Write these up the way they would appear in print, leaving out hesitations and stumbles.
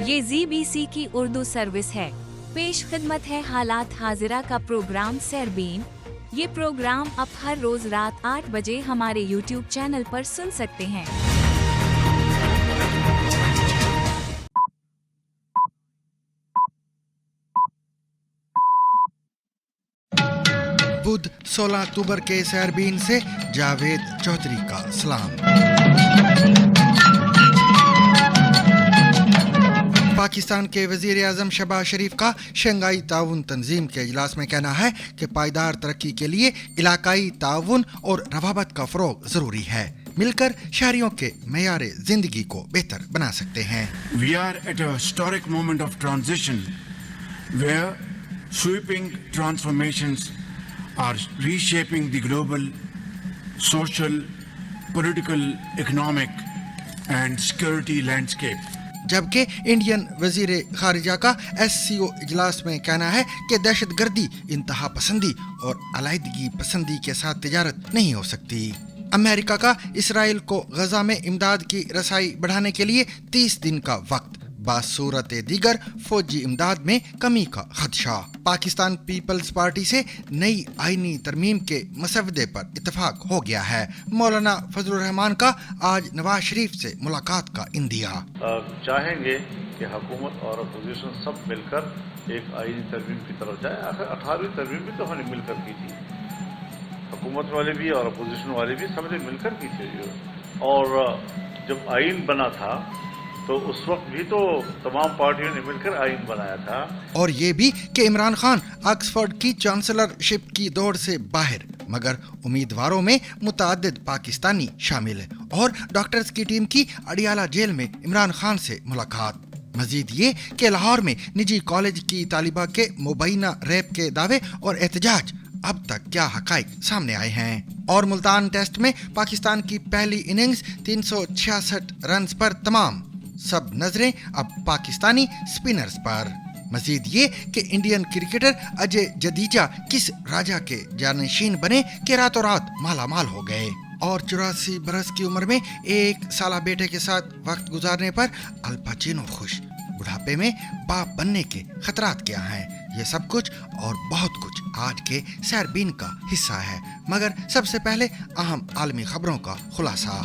ये ZBC की Urdu service है। पेश खिदमत है हालात हाजिरा का प्रोग्राम सरबीन। ये प्रोग्राम आप हर रोज रात 8 बजे हमारे YouTube चैनल पर सुन सकते हैं। बुध 16 अक्टूबर के सरबीन से जावेद चौधरी का सलाम। पाकिस्तान के वज़ीर आज़म शहबाज शरीफ का शंघाई ताउन तंजीम के इजलास में कहना है कि पायदार तरक्की के लिए इलाकाई ताउन और रवाबत का फ़रोग़ ज़रूरी है। मिलकर शहरियों के मेयारे ज़िंदगी को बेहतर बना सकते हैं। We are at a historic moment of transition where sweeping transformations are reshaping the global social, political, economic and security landscape. जबकि इंडियन वजीर खारिजा का SCO इजलास में कहना है कि दहशतगर्दी, इंतहा पसंदी और अलाइदगी पसंदी के साथ तिजारत नहीं हो सकती। अमेरिका का इसराइल को गजा में इमदाद की रसाई बढ़ाने के लिए 30 दिन का वक्त, बासूरत दीगर फौजी इमदाद में कमी का खदशा। पाकिस्तान पीपल्स पार्टी से नई आईनी तरमीम के मसवदे पर इत्तेफाक हो गया है। मौलाना फजलुर रहमान का आज नवाज शरीफ से मुलाकात का इंदिया। चाहेंगे कि हुकूमत और अपोजिशन सब मिलकर एक आईनी तरमीम की तरफ जाए। आखिर 18वीं तरमीम भी तो हमने मिलकर की थी, हुकूमत वाले भी और अपोजिशन वाले भी सबने मिलकर की थी। और जब आईन बना था तो उस वक्त भी तो तमाम पार्टियों ने मिलकर आईन बनाया था। और ये भी कि इमरान खान ऑक्सफोर्ड की चांसलरशिप की दौड़ से बाहर, मगर उम्मीदवारों में मुतअद्दिद पाकिस्तानी शामिल है। और डॉक्टर्स की टीम की अडियाला जेल में इमरान खान से मुलाकात। मजीद ये कि लाहौर में निजी कॉलेज की तालिबा के मुबैना रेप के दावे और एहतजाज, अब तक क्या हकाइक सामने आए हैं। और मुल्तान टेस्ट में पाकिस्तान की पहली इनिंग्स 366 रन्स पर तमाम, सब नजरें अब पाकिस्तानी स्पिनर्स पर। मजीद ये कि इंडियन क्रिकेटर अजय जडेजा किस राजा के जानशीन बने कि रातों रात माला माल हो गए। और 84 बरस की उम्र में एक साला बेटे के साथ वक्त गुजारने पर अल पचिनो खुश। बुढ़ापे में बाप बनने के खतरात क्या हैं? ये सब कुछ और बहुत कुछ आज के सरबीन का हिस्सा है। मगर सबसे पहले अहम आलमी खबरों का खुलासा।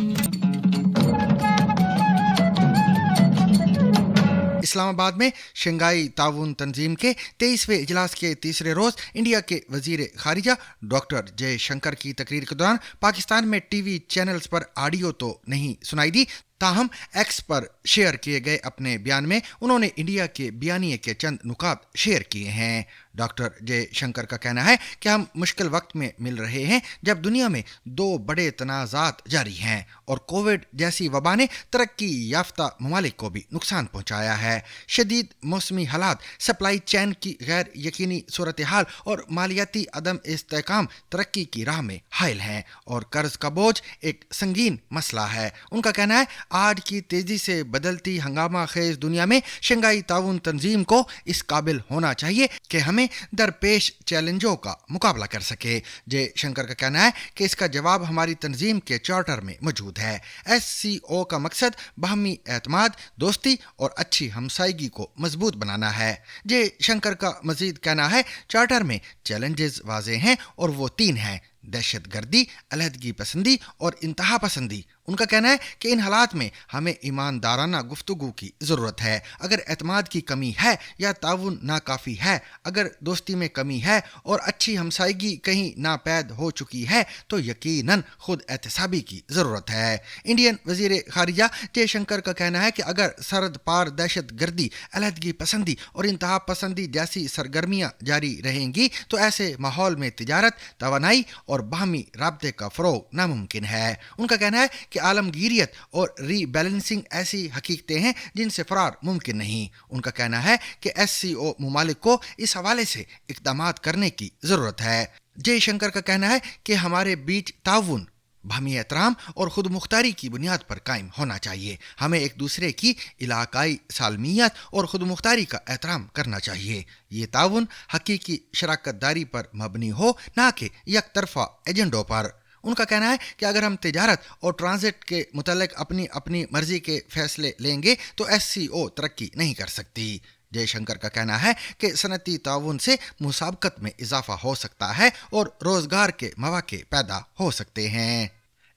इस्लामाबाद में शंघाई ताउन तंजीम के 23वें इजलास के तीसरे रोज इंडिया के वजीर खारिजा डॉक्टर जयशंकर की तकरीर के दौरान पाकिस्तान में टीवी चैनल्स पर ऑडियो तो नहीं सुनाई दी, ताहम एक्स पर शेयर किए गए अपने बयान में उन्होंने इंडिया के बयानिए के चंद नुकात शेयर किए हैं। डॉक्टर जयशंकर का कहना है कि हम मुश्किल वक्त में मिल रहे हैं जब दुनिया में 2 बड़े तनाज़ात जारी हैं और कोविड जैसी वबा ने तरक्की याफ्ता ममालिक को भी नुकसान पहुंचाया है। शदीद मौसमी हालात, सप्लाई चैन की गैर यकीनी सूरत हाल और मालियाती अदम इस्तेहकाम तरक्की की राह में हायल हैं और कर्ज का बोझ एक संगीन मसला है। उनका कहना है आज की तेजी से बदलती हंगामा खेज दुनिया में शंघाई ताउन तंजीम को इस काबिल होना चाहिए कि हमें दरपेश चैलेंजों का मुकाबला कर सके। जयशंकर का कहना है कि इसका जवाब हमारी तंजीम के चार्टर में मौजूद है। SCO का मकसद बाहमी एतमाद, दोस्ती और अच्छी हमसायगी को मजबूत बनाना है। जयशंकर का मजीद कहना है चार्टर में चैलेंजेस वाज़ेह हैं और वो 3 हैं: दहशतगर्दी, अलहदगी पसंदी और इंतहा पसंदी। उनका कहना है कि इन हालात में हमें ईमानदाराना गुफ्तगू की ज़रूरत है। अगर एतमाद की कमी है या ताउन नाकाफ़ी है, अगर दोस्ती में कमी है और अच्छी हमसायगी कहीं नापैद हो चुकी है तो यकीनन खुद एहतसाबी की ज़रूरत है। इंडियन वज़ीर खारिजा जयशंकर का कहना है कि अगर सरद पार दहशतगर्दी, अलहदगी पसंदी और इंतहा पसंदी जैसी सरगर्मियाँ जारी रहेंगी तो ऐसे माहौल में तिजारत, तवानाई और बाहमी राब्ते का फ़रोग़ नामुमकिन है। उनका कहना है कि आलमगीरियत और रीबैलेंसिंग ऐसी हकीकतें हैं जिनसे फरार मुमकिन नहीं। उनका कहना है कि SCO मुमालिक को इस हवाले से इक़दामात करने की ज़रूरत है। जयशंकर का कहना है कि हमारे बीच ताउन बाहमी एहतराम और खुद मुख्तारी की बुनियाद पर कायम होना चाहिए। हमें एक दूसरे की इलाकाई सालमियत और खुद मुख्तारी का एहतराम करना चाहिए। ये ताउन हकीकी शराकत दारी पर मबनी हो, ना कि एक तरफा एजेंडों पर। उनका कहना है कि अगर हम तिजारत और ट्रांजिट के मुतल्लिक अपनी अपनी मर्जी के फैसले लेंगे तो SCO तरक्की नहीं कर सकती। जयशंकर का कहना है कि सनती ताउन से मुसाबकत में इजाफा हो सकता है और रोजगार के मौके पैदा हो सकते हैं।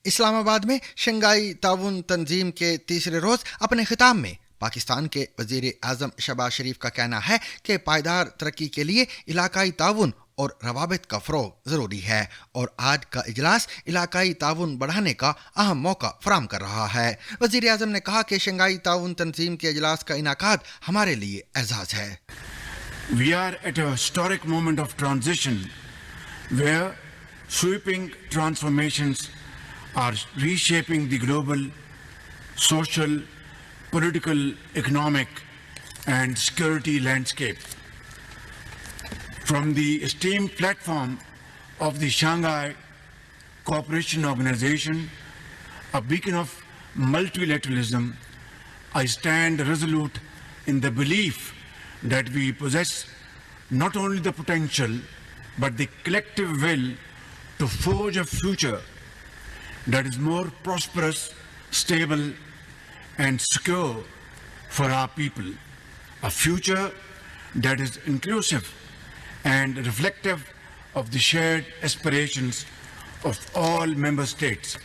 इस्लामाबाद में शंघाई ताउन तंजीम के तीसरे रोज अपने खिताब में पाकिस्तान के वजीर आजम शहबाज शरीफ का कहना है कि पायदार तरक्की के लिए इलाकाई ताउन और रवाबित का फ़रोग़ ज़रूरी है और आज का इजलास इलाकाई ताउन बढ़ाने का अहम मौका फराहम कर रहा है। वज़ीर आज़म ने कहा कि शंघाई ताउन तंजीम के इजलास का इनाकाद हमारे लिए एजाज़ है। We are at a historic moment of transition where sweeping transformations are reshaping the global social, political, economic and security landscape. From the esteemed platform of the Shanghai Cooperation Organization, a beacon of multilateralism, I stand resolute in the belief that we possess not only the potential but the collective will to forge a future that is more prosperous, stable and secure for our people, a future that is inclusive and reflective of the shared aspirations of all member states.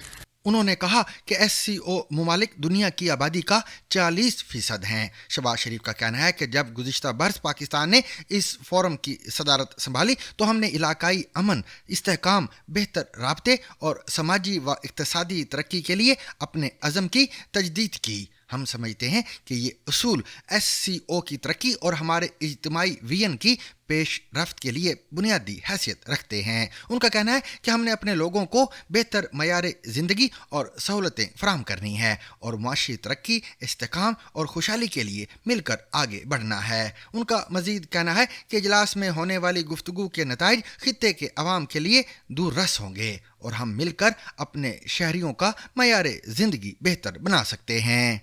उन्होंने कहा कि SCO मुमालिक दुनिया की आबादी का 40% हैं। शहबाज शरीफ का कहना है कि जब गुज़िश्ता बरस पाकिस्तान ने इस फोरम की सदारत संभाली तो हमने इलाकाई अमन, इस्तेहकाम, बेहतर राब्ते और समाजी व इक़्तिसादी तरक्की के लिए अपने अज़म की तजदीद की। हम समझते हैं कि ये उसूल SCO की तरक्की और हमारे इज्तिमाई विजन की पेश रफ्त के लिए बुनियादी हैसियत रखते हैं। उनका कहना है कि हमने अपने लोगों को बेहतर मयार ज़िंदगी और सहूलतें फराहम करनी है और मुआशी तरक्की, इस्तेहकाम और खुशहाली के लिए मिलकर आगे बढ़ना है। उनका मज़ीद कहना है कि इजलास में होने वाली गुफ्तगू के नताइज खित्ते के अवाम के लिए दूर रस होंगे और हम मिलकर अपने शहरियों का मयार ज़िंदगी बेहतर बना सकते हैं।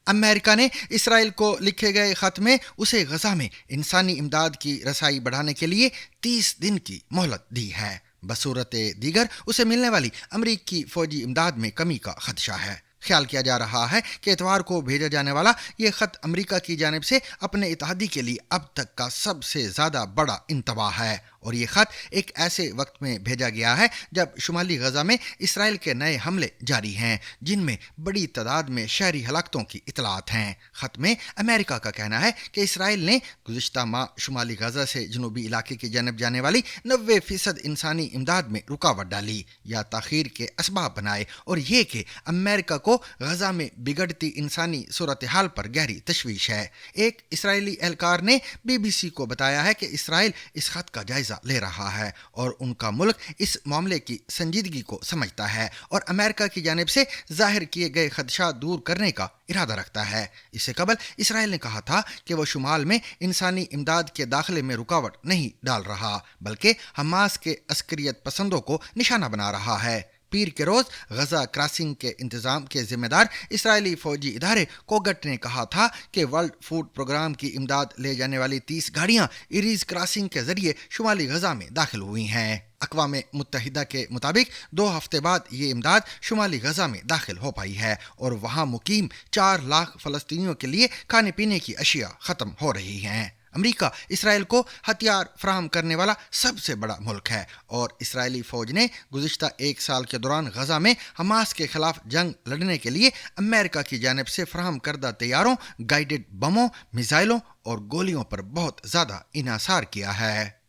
अमेरिका ने इसराइल को लिखे गए ख़त में उसे गज़ा में इंसानी इमदाद की रसाई बढ़ाने के लिए 30 दिन की मोहलत दी है। बसूरत दीगर उसे मिलने वाली अमरीकी फ़ौजी इमदाद में कमी का खदशा है। ख्याल किया जा रहा है कि इतवार को भेजा जाने वाला ये ख़त अमेरिका की जानिब से अपने इत्तेहादी के लिए अब तक का सबसे ज़्यादा बड़ा इंतबाह है और ये ख़त एक ऐसे वक्त में भेजा गया है जब शुमाली गज़ा में इसराइल के नए हमले जारी हैं जिनमें बड़ी तादाद में शहरी हलाकतों की इतलात हैं। ख़त में अमेरिका का कहना है कि इसराइल ने गुज़िश्ता माह शुमाली गज़ा से जनूबी इलाके की जानब जाने वाली 90% इंसानी इमदाद में रुकावट डाली या ताख़ीर के असबाब बनाए और ये कि अमेरिका को गज़ा में बिगड़ती इंसानी सूरत हाल पर गहरी तशवीश है। एक इसराइली एहलकार ने BBC को बताया है कि इसराइल इस ख़त का जायज़ा ले रहा है और उनका मुल्क इस मामले की संजीदगी को समझता है और अमेरिका की जानिब से जाहिर किए गए खदशा दूर करने का इरादा रखता है। इससे कबल इसराइल ने कहा था कि वह शुमाल में इंसानी इमदाद के दाखिले में रुकावट नहीं डाल रहा बल्कि हमास के अस्करियत पसंदों को निशाना बना रहा है। पीर के रोज़ गज़ा क्रॉसिंग के इंतज़ाम के ज़िम्मेदार इसराइली फ़ौजी इदारे कोगट ने कहा था कि वर्ल्ड फूड प्रोग्राम की इमदाद ले जाने वाली 30 गाड़ियाँ इरीज़ क्रॉसिंग के ज़रिए शुमाली गज़ा में दाखिल हुई हैं। अक़वाम मुत्तहिदा के मुताबिक 2 हफ्ते बाद ये इमदाद शुमाली गज़ा में दाखिल हो पाई है और वहाँ मुकीम 4 लाख फ़लस्तीनियों के लिए खाने पीने की अशिया ख़त्म हो रही हैं। अमेरिका इसराइल को हथियार फराहम करने वाला सबसे बड़ा मुल्क है और इसराइली फ़ौज ने गुज़िश्ता 1 साल के दौरान गज़ा में हमास के खिलाफ जंग लड़ने के लिए अमेरिका की जानिब से फराहम करदा तैयारों, गाइडेड बमों, मिसाइलों और गोलियों पर बहुत ज़्यादा इन्हिसार किया है।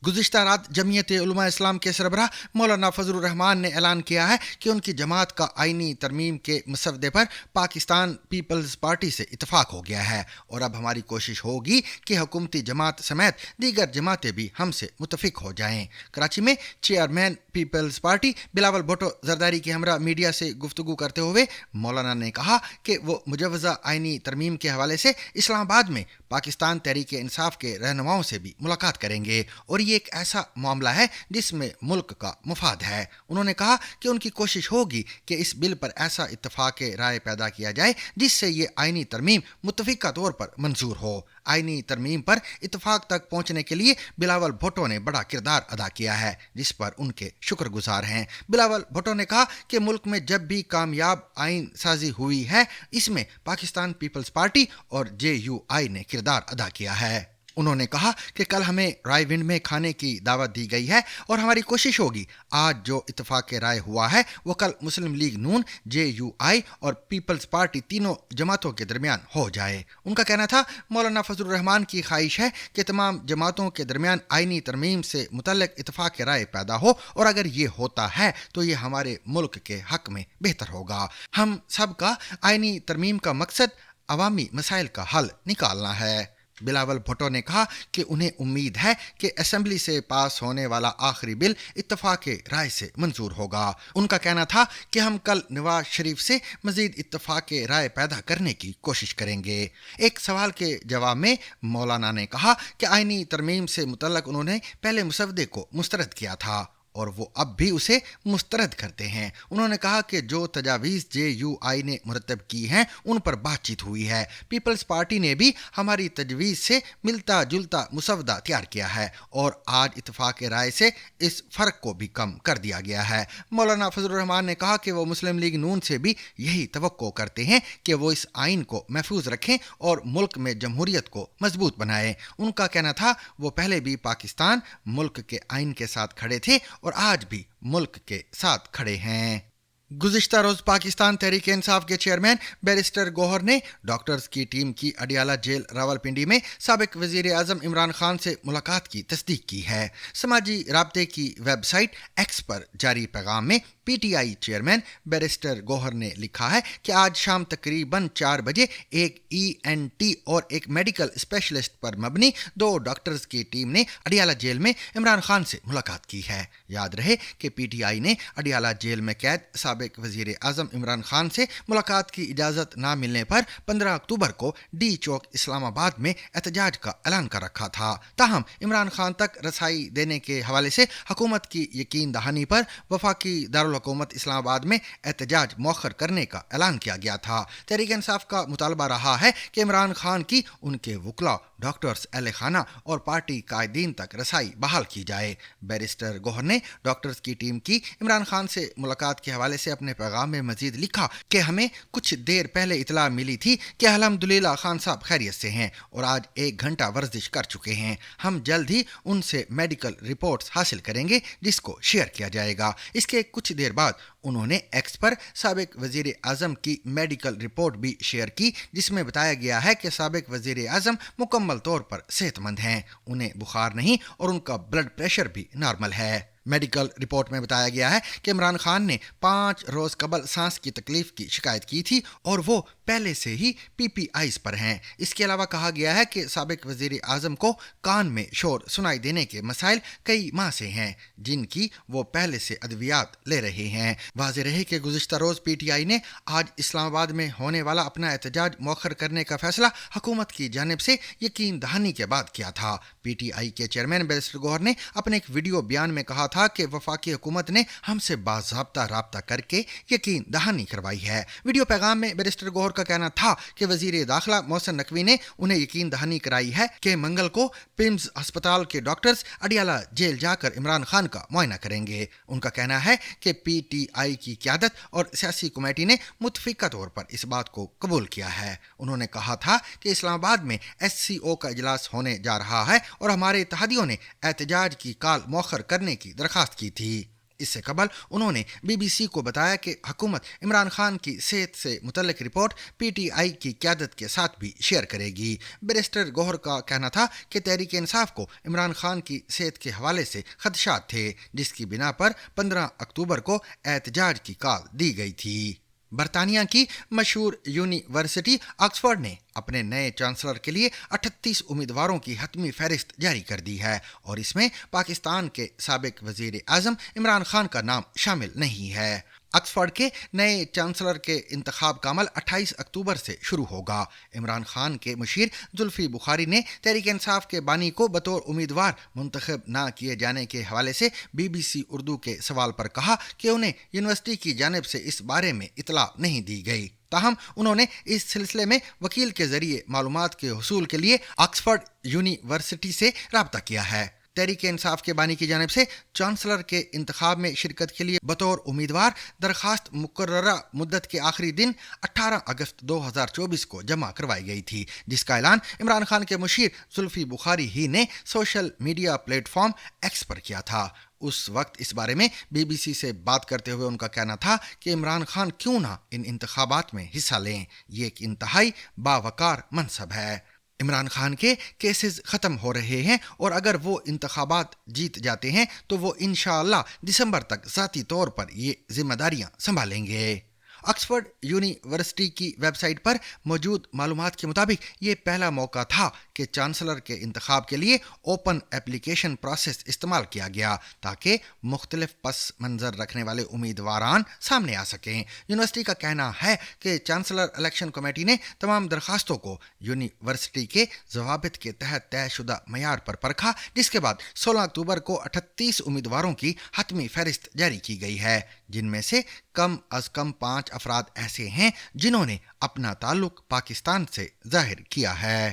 गुज़िश्ता रात जमीयत उलमा इस्लाम के सरबराह मौलाना फजलुर रहमान ने ऐलान किया है कि उनकी जमात का आईनी तरमीम के मसवदे पर पाकिस्तान पीपल्स पार्टी से इतफाक़ हो गया है और अब हमारी कोशिश होगी कि हुकूमती जमात समेत दीगर जमातें भी हमसे मुतफिक हो जाएं। कराची में chairman Peoples Party Bilawal Bhutto Zardari के हमरा मीडिया से गुफ्तगू करते हुए मौलाना ने कहा कि वो मुजवज़ा आईनी तरमीम के हवाले से इस्लामाबाद में पाकिस्तान तहरीक इंसाफ के रहनुमाओं से भी मुलाकात करेंगे और ये एक ऐसा मामला है जिसमें मुल्क का मुफाद है। उन्होंने कहा कि उनकी कोशिश होगी कि इस बिल पर ऐसा इत्तफाक राय पैदा किया जाए जिससे ये आईनी तरमीम मुत्तफिका तौर पर मंजूर हो। आईनी तरमीम पर इत्तफाक तक पहुंचने के लिए बिलावल भुट्टो ने बड़ा किरदार अदा किया है, जिस पर उनके शुक्रगुजार हैं। बिलावल भुट्टो ने कहा कि मुल्क में जब भी कामयाब आइन साजी हुई है, इसमें पाकिस्तान पीपल्स पार्टी और JUI ने किरदार अदा किया है। उन्होंने कहा कि कल हमें राय विंड में खाने की दावत दी गई है और हमारी कोशिश होगी आज जो इत्तफाक राय हुआ है वो कल मुस्लिम लीग नून, JUI और पीपल्स पार्टी तीनों जमातों के दरमियान हो जाए। उनका कहना था मौलाना फजलुर रहमान की ख्वाहिश है कि तमाम जमातों के दरमियान आईनी तरमीम से मुतल्लिक इत्तफाक राय पैदा हो और अगर ये होता है तो ये हमारे मुल्क के हक में बेहतर होगा। हम सब का आईनी तरमीम का मकसद अवामी मसाइल का हल निकालना है। बिलावल भुट्टो ने कहा कि उन्हें उम्मीद है कि असेंबली से पास होने वाला आखिरी बिल इत्तफाक राय से मंजूर होगा। उनका कहना था कि हम कल नवाज शरीफ से मजीद इत्तफाक राय पैदा करने की कोशिश करेंगे। एक सवाल के जवाब में मौलाना ने कहा कि आईनी तरमीम से मुतल्लक उन्होंने पहले मुसवदे को मुस्तरद किया था और वो अब भी उसे मुस्तरद करते हैं। उन्होंने कहा कि जो तजावीज़ JUI ने मुरतब की हैं उन पर बातचीत हुई है। पीपल्स पार्टी ने भी हमारी तजवीज़ से मिलता जुलता मुसवदा तैयार किया है और आज इत्तफाक राय से इस फ़र्क को भी कम कर दिया गया है। मौलाना फजलुर रहमान ने कहा कि वो मुस्लिम लीग नून से भी यही तवक्को करते हैं कि वो इस आइन को महफूज रखें और मुल्क में जमहूरियत को मजबूत बनाएं। उनका कहना था वो पहले भी पाकिस्तान मुल्क के आइन के साथ खड़े थे और आज भी मुल्क के साथ खड़े हैं। गुज़िश्ता रोज पाकिस्तान तहरीक इंसाफ के चेयरमैन बैरिस्टर गौहर ने डॉक्टर्स की टीम की अडियाला जेल रावलपिंडी में साबिक वज़ीर आज़म इमरान खान से मुलाकात की तस्दीक की है। समाजी राब्ते की वेबसाइट X पर जारी पैगाम में PTI चेयरमैन बैरिस्टर गौहर ने लिखा है कि आज शाम तकरीबन 4 बजे एक ENT और एक मेडिकल स्पेशलिस्ट पर मबनी 2 डॉक्टर्स की टीम ने अडियाला जेल में इमरान खान से मुलाकात की है। याद रहे कि PTI ने अडियाला जेल में कैद साबिक वज़ीर आज़म इमरान खान से मुलाकात की इजाज़त ना मिलने पर 15 अक्टूबर को D चौक इस्लामाबाद में एहतजाज का ऐलान कर रखा था। ताहम इमरान खान तक रसाई देने के हवाले से हुकूमत की यकीन दहानी पर वफाकी हुकूमत इस्लामाबाद में एहतजाज मौखर करने का ऐलान किया गया था। तहरीक इंसाफ का मुतालबा रहा है कि इमरान खान की उनके वकला, डॉक्टर्स, अहले खाना और पार्टी कायदीन तक रसाई बहाल की जाए। बैरिस्टर गौहर ने डॉक्टर्स की टीम की इमरान खान से मुलाकात के हवाले से अपने पैगाम में मजीद लिखा कि हमें कुछ देर पहले इतला मिली थी कि अल्हम्दुलिल्लाह खान साहब खैरियत से हैं और आज 1 घंटा वर्जिश कर चुके हैं। हम जल्द ही उनसे मेडिकल रिपोर्ट्स हासिल करेंगे जिसको शेयर किया जाएगा। इसके कुछ देर बाद उन्होंने X पर साबिक वज़ीर आज़म की मेडिकल रिपोर्ट भी शेयर की जिसमें बताया गया है कि साबिक वज़ीर आज़म मुकम्मल तौर पर सेहतमंद हैं, उन्हें बुखार नहीं और उनका ब्लड प्रेशर भी नॉर्मल है। मेडिकल रिपोर्ट में बताया गया है कि इमरान खान ने 5 रोज़ कबल सांस की तकलीफ की शिकायत की थी और वो पहले से ही PPIs पर हैं। इसके अलावा कहा गया है कि साबिक वज़ीर आज़म को कान में शोर सुनाई देने के मसाइल कई माह से हैं जिनकी वो पहले से अद्वियात ले रहे हैं। वाज़ेह रहे कि गुज़िश्ता रोज़ PTI ने आज इस्लामाबाद में होने वाला अपना एहतजाज मौखर करने का फैसला हुकूमत की जानिब से यकीन दहानी के बाद किया था। PTI के चेयरमैन बैरिस्टर गौहर ने अपने एक वीडियो बयान में कहा था कि वफाकी हुकूमत ने हमसे बाज़ाब्ता राब्ता करके यकीन दहानी करवाई है। वीडियो पैगाम में बैरिस्टर गौहर का कहना था कि वज़ीर दाखिला मोहसिन नकवी ने उन्हें यकीन दहानी कराई है कि मंगल को पिम्स अस्पताल के डॉक्टर्स अडियाला जेल जाकर इमरान खान का मुआयना करेंगे। उनका कहना है कि PTI की क़यादत और सियासी कमेटी ने मुतफ़िका तौर पर इस बात को कबूल किया है। उन्होंने कहा था कि इस्लामाबाद में SCO का इजलास होने जा रहा है और हमारे इत्तेहादियों ने एहतजाज की काल मौखर करने की दरख्वास्त की थी। इससे कबल उन्होंने BBC को बताया कि हुकूमत इमरान खान की सेहत से मुतल्लिक रिपोर्ट PTI की क़यादत के साथ भी शेयर करेगी। बैरिस्टर गौहर का कहना था कि तहरीक इंसाफ को इमरान खान की सेहत के हवाले से खदशात थे जिसकी बिना पर 15 अक्टूबर को एहतजाज की काल दी गई थी। बरतानिया की मशहूर यूनिवर्सिटी ऑक्सफोर्ड ने अपने नए चांसलर के लिए 38 उम्मीदवारों की हतमी फहरिस्त जारी कर दी है और इसमें पाकिस्तान के साबिक वज़ीर आज़म इमरान खान का नाम शामिल नहीं है। ऑक्सफोर्ड के नए चांसलर के इंतखाब का अमल 28 अक्टूबर से शुरू होगा। इमरान खान के मुशीर जुल्फी बुखारी ने तहरीक इंसाफ के बानी को बतौर उम्मीदवार मुंतखब ना किए जाने के हवाले से BBC उर्दू के सवाल पर कहा कि उन्हें यूनिवर्सिटी की जानिब से इस बारे में इतला नहीं दी गई। ताहम उन्होंने इस सिलसिले में वकील के जरिए मालूमात के हुसूल के लिए ऑक्सफोर्ड यूनिवर्सिटी से राब्ता किया है। तहरीक इंसाफ के बानी की जानिब से चांसलर के इंतखाब में शिरकत के लिए बतौर उम्मीदवार दरखास्त मुकर्ररा मुद्दत के आखिरी दिन 18 अगस्त 2024 को जमा करवाई गई थी, जिसका ऐलान इमरान खान के मुशीर जुल्फी बुखारी ही ने सोशल मीडिया प्लेटफॉर्म एक्स पर किया था। उस वक्त इस बारे में BBC से बात करते हुए उनका कहना था कि इमरान खान क्यों ना इन इंतखाबात में हिस्सा लें, ये एक इंतहाई बावकार मनसब है। इमरान खान के केसेस ख़त्म हो रहे हैं और अगर वो इंतखाबात जीत जाते हैं तो वो इंशाअल्लाह दिसंबर तक ज़ाती तौर पर ये जिम्मेदारियां संभालेंगे। ऑक्सफोर्ड यूनिवर्सिटी की वेबसाइट पर मौजूद मालूमात के मुताबिक ये पहला मौका था कि चांसलर के इंतखाब के लिए ओपन एप्लीकेशन प्रोसेस इस्तेमाल किया गया ताकि मुख्तलिफ पस मंज़र रखने वाले उम्मीदवारान सामने आ सकें। यूनिवर्सिटी का कहना है कि चांसलर इलेक्शन कमेटी ने तमाम दरखास्तों को यूनिवर्सिटी के ज़वाबित के तहत तयशुदा मयार पर परखा, जिसके बाद 16 अक्टूबर को 38 उम्मीदवारों की हतमी फहरिस्त जारी की गई है, जिनमें से कम अज कम 5 अफराद ऐसे हैं जिन्होंने अपना ताल्लुक पाकिस्तान से जाहिर किया है।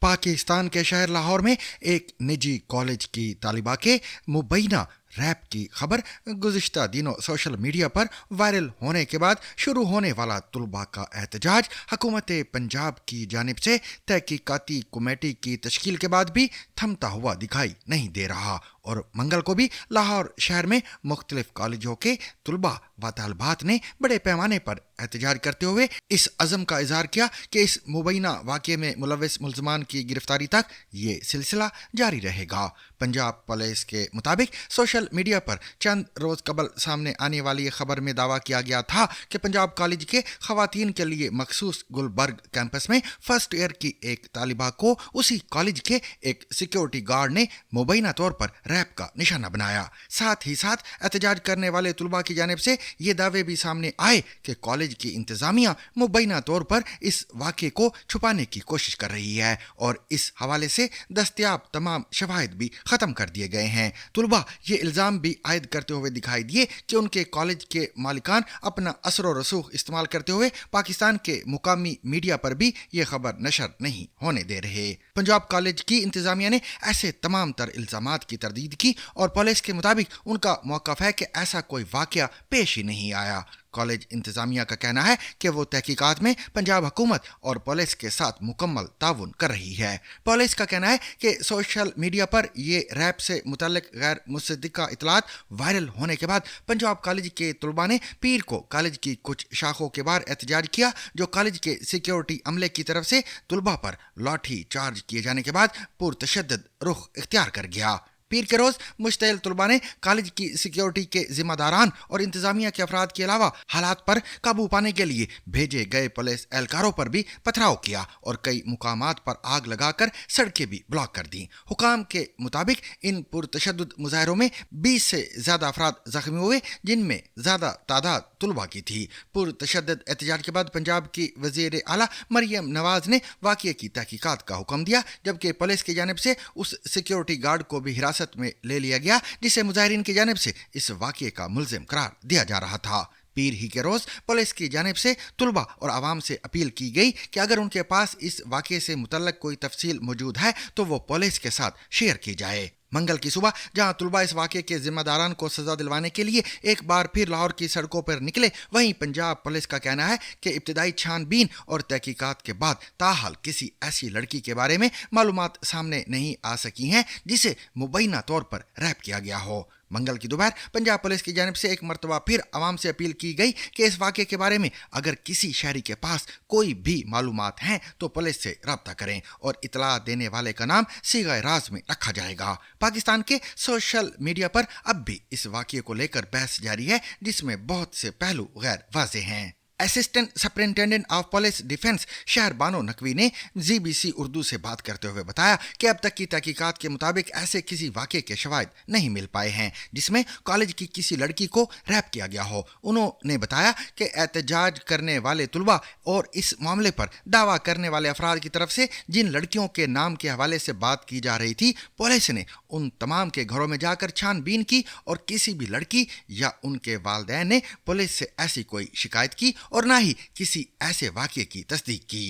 पाकिस्तान के शहर लाहौर में एक निजी कॉलेज की तालिबा के मुबैना रैप की खबर गुज़िश्ता दिनों सोशल मीडिया पर वायरल होने के बाद शुरू होने वाला तुलबा का एहतजाज हुकूमत पंजाब की जानिब से तहकीकाती कमेटी की तश्कील के बाद भी थमता हुआ दिखाई नहीं दे रहा और मंगल को भी लाहौर शहर में मुख्तलिफ कॉलेजों के तुलबा व तालबात ने बड़े पैमाने पर एहतजाज करते हुए इस अज़म का इजहार किया कि इस मुबैना वाक़े में मुलव्वस मुल्ज़मान की गिरफ्तारी तक ये सिलसिला जारी रहेगा। पंजाब पुलिस के मुताबिक सोशल मीडिया पर चंद रोज़ कबल सामने आने वाली खबर में दावा किया गया था कि पंजाब कॉलेज के खवातीन के लिए मखसूस गुलबर्ग कैंपस में फर्स्ट ईयर की एक तालिबा को उसी कॉलेज के एक सिक्योरिटी गार्ड ने मुबैना तौर पर रैप का निशाना बनाया। साथ ही साथ एहतजाज करने वाले तुलबा की जानिब से ये दावे भी सामने आए कि कॉलेज की इंतजामिया मुबैना तौर पर इस वाक़े को छुपाने की कोशिश कर रही है और इस हवाले से दस्तयाब तमाम शवाहिद भी ख़त्म कर दिए गए हैं। तुलबा ये इल्ज़ाम भी आयद करते हुए दिखाई दिए कि उनके कॉलेज के मालिकान अपना असर व रसूख इस्तेमाल करते हुए पाकिस्तान के मुकामी मीडिया पर भी ये खबर नशर नहीं होने दे रहे। पंजाब कॉलेज की इंतजामिया ने ऐसे तमाम तर इल्ज़ामात की तरदीद की और पुलिस के मुताबिक उनका मौक़िफ़ है कि ऐसा कोई वाक़या पेश ही नहीं आया। कॉलेज इंतजामिया का कहना है कि वो तहकीकात में पंजाब हुकूमत और पुलिस के साथ मुकम्मल ताउन कर रही है। पुलिस का कहना है कि सोशल मीडिया पर ये रैप से मुतल्लिक गैर मुसद्दिका इतलात वायरल होने के बाद पंजाब कॉलेज के तुलबा ने पीर को कॉलेज की कुछ शाखों के बाहर एहतजाज किया, जो कॉलेज के सिक्योरिटी अमले की तरफ से तुलबा पर लाठी चार्ज किए जाने के बाद पुरतशद्दद रुख इख्तियार कर गया। पीर के रोज़ मुश्तइल तुलबा ने कॉलेज की सिक्योरिटी के जिम्मेदारान और इंतजामिया के अफराद के अलावा हालात पर काबू पाने के लिए भेजे गए पुलिस एहलकारों पर भी पथराव किया और कई मुकामात पर आग लगाकर सड़कें भी ब्लॉक कर दी। हुकाम के मुताबिक इन पुरतशद्दुद मुजाहरों में 20 से ज़्यादा अफराद जख्मी हुए, जिनमें ज़्यादा तादाद तुलबा की थी। पुरतशद्दुद एहतजाज के बाद पंजाब की वज़ीर आला मरियम नवाज ने वाक़ये की तहकीकात का हुक्म दिया, जबकि पुलिस की जानिब से उस सिक्योरिटी गार्ड को भी हिरासत में ले लिया गया जिसे मुजाहिरीन की जानिब से इस वाक़ये का मुल्ज़िम करार दिया जा रहा था। पीर ही के रोज़ पुलिस की जानिब से तुलबा और आवाम से अपील की गई कि अगर उनके पास इस वाक़ये से मुतल्लिक़ कोई तफसील मौजूद है तो वो पुलिस के साथ शेयर की जाए। मंगल की सुबह जहां तुलबा इस वाक़ये के जिम्मेदारान को सज़ा दिलवाने के लिए एक बार फिर लाहौर की सड़कों पर निकले, वहीं पंजाब पुलिस का कहना है कि इब्तिदाई छानबीन और तहकीकात के बाद ताहाल किसी ऐसी लड़की के बारे में मालूमात सामने नहीं आ सकी हैं जिसे मुबैना तौर पर रैप किया गया हो। मंगल की दोपहर पंजाब पुलिस की जानिब से एक मरतबा फिर आवाम से अपील की गई कि इस वाक़ये के बारे में अगर किसी शहरी के पास कोई भी मालूमात हैं तो पुलिस से रब्ता करें और इतला देने वाले का नाम सीगाए राज में रखा जाएगा। पाकिस्तान के सोशल मीडिया पर अब भी इस वाक़ये को लेकर बहस जारी है, जिसमें बहुत से पहलू गैर वाज़ेह हैं। Assistant superintendent of police defence शहर बानो नकवी ने ZBC उर्दू से बात करते हुए बताया कि अब तक की तहकीकात के मुताबिक ऐसे किसी वाक़े के शवाहिद नहीं मिल पाए हैं जिसमें कॉलेज की किसी लड़की को रैप किया गया हो। उन्होंने बताया कि एहतजाज करने वाले तुलबा और इस मामले पर दावा करने वाले अफराद की तरफ से जिन लड़कियों के नाम के हवाले से बात की जा रही थी, पुलिस ने उन तमाम के घरों में जाकर छानबीन की और किसी भी लड़की या उनके वालिदैन ने पुलिस से ऐसी कोई शिकायत की और ना ही किसी ऐसे वाक़ये की तस्दीक की।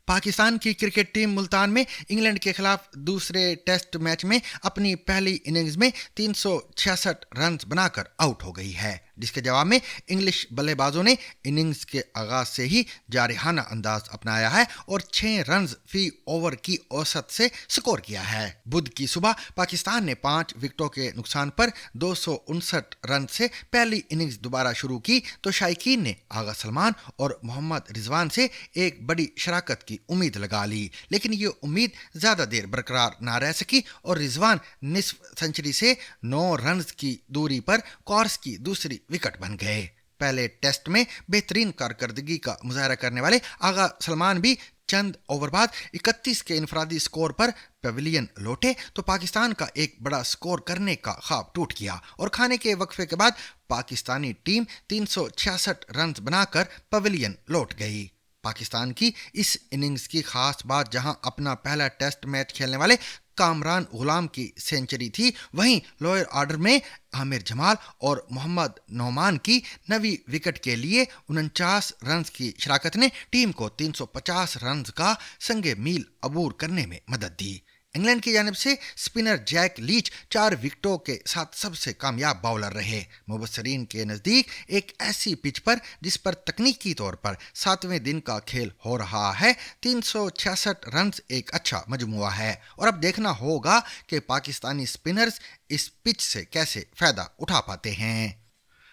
पाकिस्तान की क्रिकेट टीम मुल्तान में इंग्लैंड के खिलाफ दूसरे टेस्ट मैच में अपनी पहली इनिंग्स में 366 रन बनाकर आउट हो गई है, जिसके जवाब में इंग्लिश बल्लेबाजों ने इनिंग्स के आगाज से ही जारहाना अंदाज अपनाया है और 6 रन फी ओवर की औसत से स्कोर किया है। बुध की सुबह पाकिस्तान ने 5 विकेटों के नुकसान पर 259 रन से पहली इनिंग्स दोबारा शुरू की तो शायकीन ने आगा सलमान और मोहम्मद रिजवान से एक बड़ी शराकत की उम्मीद लगा ली, लेकिन ये उम्मीद ज्यादा देर बरकरार ना रह सकी और रिजवान निस्फ सेंचुरी से 9 रन की दूरी पर कोर्स की दूसरी विकेट बन गए। पहले टेस्ट में बेहतरीन कारकर्दगी का मुजाहरा करने वाले आगा सलमान भी चंद ओवर बाद 31 के इनफरादी स्कोर पर पवेलियन लौटे तो पाकिस्तान का एक बड़ा स्कोर करने का ख्वाब टूट गया और खाने के वक्फे के बाद पाकिस्तानी टीम 366 रन बनाकर पवेलियन लौट गई। पाकिस्तान की इस इनिंग्स की खास बात जहां अपना पहला टेस्ट मैच खेलने वाले कामरान गुलाम की सेंचुरी थी, वहीं लोअर ऑर्डर में आमिर जमाल और मोहम्मद नौमान की नवी विकेट के लिए 49 रन की शराकत ने टीम को 350 रन का संगे मील अबूर करने में मदद दी। इंग्लैंड की जानिब से स्पिनर जैक लीच 4 विकेटों के साथ सबसे कामयाब बाउलर रहे। मुबस्सरीन के नज़दीक एक ऐसी पिच पर जिस पर तकनीकी तौर पर 7वें दिन का खेल हो रहा है, 366 रन एक अच्छा मजमुआ है और अब देखना होगा कि पाकिस्तानी स्पिनर्स इस पिच से कैसे फ़ायदा उठा पाते हैं।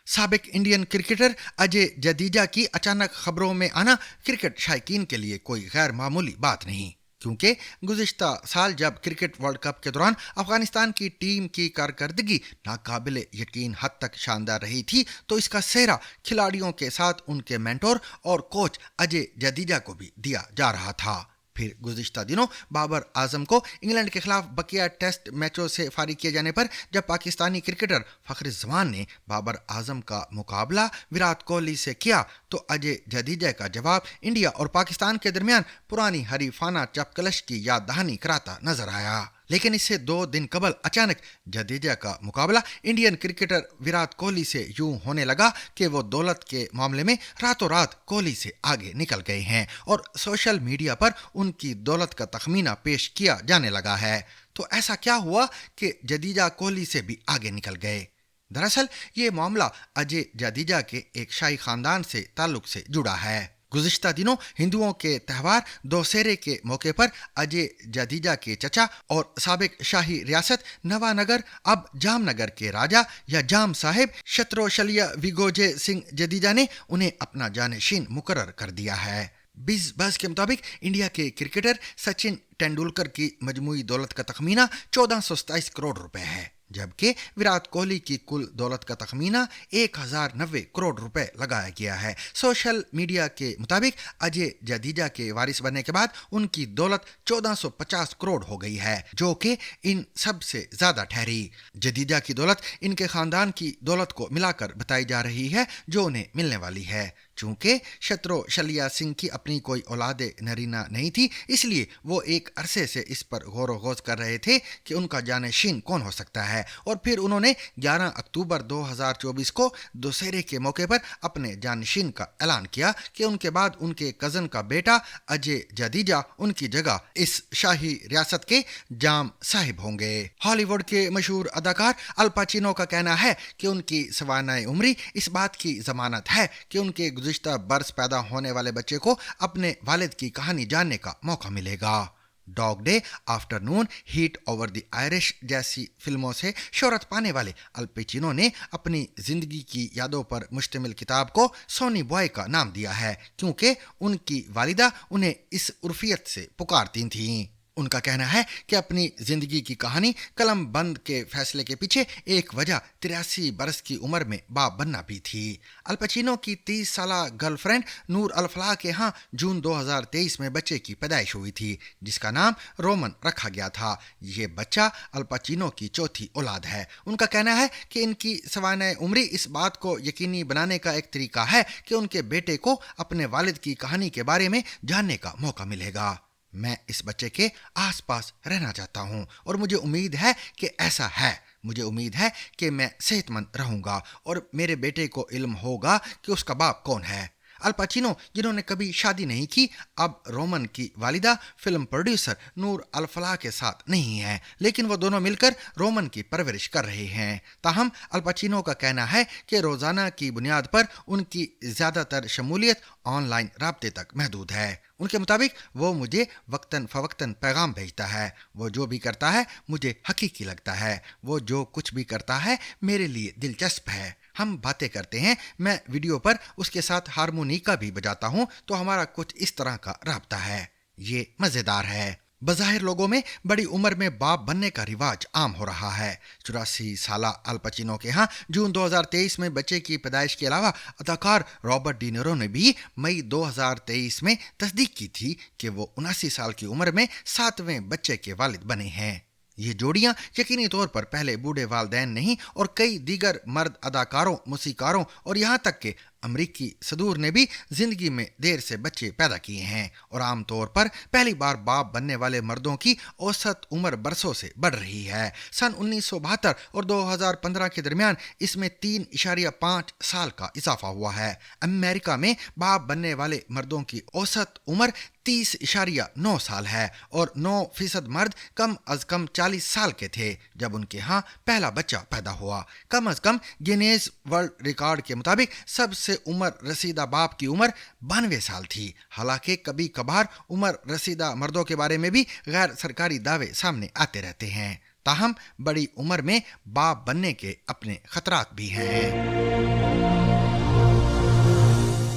साबिक इंडियन क्रिकेटर अजय जडेजा की अचानक खबरों में आना क्रिकेट शायकीन के लिए कोई गैर मामूली बात नहीं, क्योंकि गुज़िश्ता साल जब क्रिकेट वर्ल्ड कप के दौरान अफगानिस्तान की टीम की कारकर्दगी नाकाबिले यकीन हद तक शानदार रही थी तो इसका सेहरा खिलाड़ियों के साथ उनके मेंटोर और कोच अजय जडेजा को भी दिया जा रहा था। फिर गुज़िश्ता दिनों बाबर आजम को इंग्लैंड के खिलाफ बकिया टेस्ट मैचों से फारिग किए जाने पर जब पाकिस्तानी क्रिकेटर फ़ख्र जमान ने बाबर आजम का मुकाबला विराट कोहली से किया तो अजय जडेजा का जवाब इंडिया और पाकिस्तान के दरमियान पुरानी हरीफाना चपकलश की याद दहानी कराता नजर आया। लेकिन इससे 2 दिन कबल अचानक जडेजा का मुकाबला इंडियन क्रिकेटर विराट कोहली से यूं होने लगा कि वो दौलत के मामले में रातों रात कोहली से आगे निकल गए हैं और सोशल मीडिया पर उनकी दौलत का तखमीना पेश किया जाने लगा है। तो ऐसा क्या हुआ कि जडेजा कोहली से भी आगे निकल गए? दरअसल ये मामला अजय जडेजा के एक शाही खानदान से ताल्लुक से जुड़ा है। गुज़िश्ता दिनों हिंदुओं के त्यौहार दोशहरे के मौके पर अजय जडेजा के चचा और साबिक शाही रियासत नवानगर अब जामनगर के राजा या जाम साहिब शत्रोशलिया विगोजे सिंह जडेजा ने उन्हें अपना जानशीन मुकर्रर कर दिया है। बिज बज के मुताबिक इंडिया के क्रिकेटर सचिन तेंदुलकर की मजमूई दौलत का तखमीना 1427 करोड़ रुपए है, जबकि विराट कोहली की कुल दौलत का तखमीना 1090 करोड़ रुपए लगाया गया है। सोशल मीडिया के मुताबिक अजय जडेजा के वारिस बनने के बाद उनकी दौलत 1450 करोड़ हो गई है, जो कि इन सबसे ज्यादा ठहरी। जडेजा की दौलत इनके खानदान की दौलत को मिलाकर बताई जा रही है जो उन्हें मिलने वाली है। चूंकि शत्रुशलिया सिंह की अपनी कोई औलाद नरीना नहीं थी, इसलिए वो एक अरसे से इस पर गौर गौज कर रहे थे कि उनका जानशीन कौन हो सकता है और फिर उन्होंने 11 अक्टूबर 2024 को दशहरे के मौके पर अपने जानशीन का ऐलान किया कि उनके बाद उनके कज़न का बेटा अजय जडेजा उनकी जगह इस शाही रियासत के जाम साहिब होंगे। हॉलीवुड के मशहूर अदाकार अल पाचिनो का कहना है कि उनकी सवानाए उम्री इस बात की जमानत है कि उनके गुज़िश्ता बरस पैदा होने वाले बच्चे को अपने वालिद की कहानी जानने का मौका मिलेगा। Dog day, afternoon, heat over the Irish जैसी फिल्मों से शोहरत पाने वाले अल पाचिनो ने अपनी जिंदगी की यादों पर मुश्तमिल किताब को सोनी बॉय का नाम दिया है, क्योंकि उनकी वालिदा उन्हें इस उर्फियत से पुकारती थीं। उनका कहना है कि अपनी जिंदगी की कहानी कलम बंद के फैसले के पीछे एक वजह 83 बरस की उम्र में बाप बनना भी थी। अल पचीनो की 30 साल गर्लफ्रेंड नूर अल फलाह के यहाँ जून 2023 में बच्चे की पैदाइश हुई थी, जिसका नाम रोमन रखा गया था। ये बच्चा अल पचीनो की चौथी औलाद है। उनका कहना है कि इनकी सवानह उम्री इस बात को यकीनी बनाने का एक तरीका है कि उनके बेटे को अपने वालिद की कहानी के बारे में जानने का मौका मिलेगा। मैं इस बच्चे के आसपास रहना चाहता हूं और मुझे उम्मीद है कि ऐसा है। मुझे उम्मीद है कि मैं सेहतमंद रहूंगा और मेरे बेटे को इल्म होगा कि उसका बाप कौन है। अल पचीनो, जिन्होंने कभी शादी नहीं की, अब रोमन की वालिदा फिल्म प्रोड्यूसर नूर अल फलाह के साथ नहीं है, लेकिन वो दोनों मिलकर रोमन की परवरिश कर रहे हैं। ताहम अल पचीनो का कहना है कि रोजाना की बुनियाद पर उनकी ज्यादातर शमूलियत ऑनलाइन राब्ते तक महदूद है। उनके मुताबिक वो मुझे वक्तन फवक्तन पैगाम भेजता है। वो जो भी करता है मुझे हकीकी लगता है। वो जो कुछ भी करता है मेरे लिए दिलचस्प है। हम बातें करते हैं, मैं वीडियो पर उसके साथ हारमोनिका भी बजाता हूं, तो हमारा कुछ इस तरह का राब्ता है। ये मजेदार है। बज़ाहिर लोगों में बड़ी उम्र में बाप बनने का रिवाज आम हो रहा है। 84 साल अल पचीनो के यहाँ जून 2023 में बच्चे की पैदाइश के अलावा अदाकार रॉबर्ट डी नीरो ने भी मई 2023 में तस्दीक की थी कि वो 79 साल की उम्र में 7वें बच्चे के वालिद बने हैं। ये जोड़ियां यकीनी तौर पर पहले बूढ़े वालदैन नहीं और कई दीगर मर्द अदाकारों, मूसीकारों और यहाँ तक के अमरीकी सदूर ने भी जिंदगी में देर से बच्चे पैदा किए हैं और आमतौर पर पहली बार बाप बनने वाले मर्दों की औसत उम्र बरसों से बढ़ रही है। सन 1972 और 2015 के दरमियान इसमें 3.5 साल का इजाफा हुआ है। अमेरिका में बाप बनने वाले मर्दों की औसत उम्र 30.9 साल है और 9% मर्द कम अज कम 40 साल के थे जब उनके यहाँ पहला बच्चा पैदा हुआ। कम अज कम गिनीज वर्ल्ड रिकॉर्ड के मुताबिक सबसे उम्र रसीदा बाप की उम्र 92 साल थी। हालांकि कभी कभार उम्र रसीदा मर्दों के बारे में भी गैर सरकारी दावे सामने आते रहते हैं। ताहम बड़ी उम्र में बाप बनने के अपने खतरात भी हैं।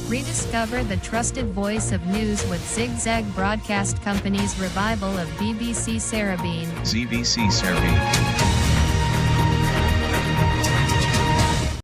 Rediscover the trusted voice of news with Zigzag Broadcast Company's revival of BBC Sarabeen. ZBC Serbia.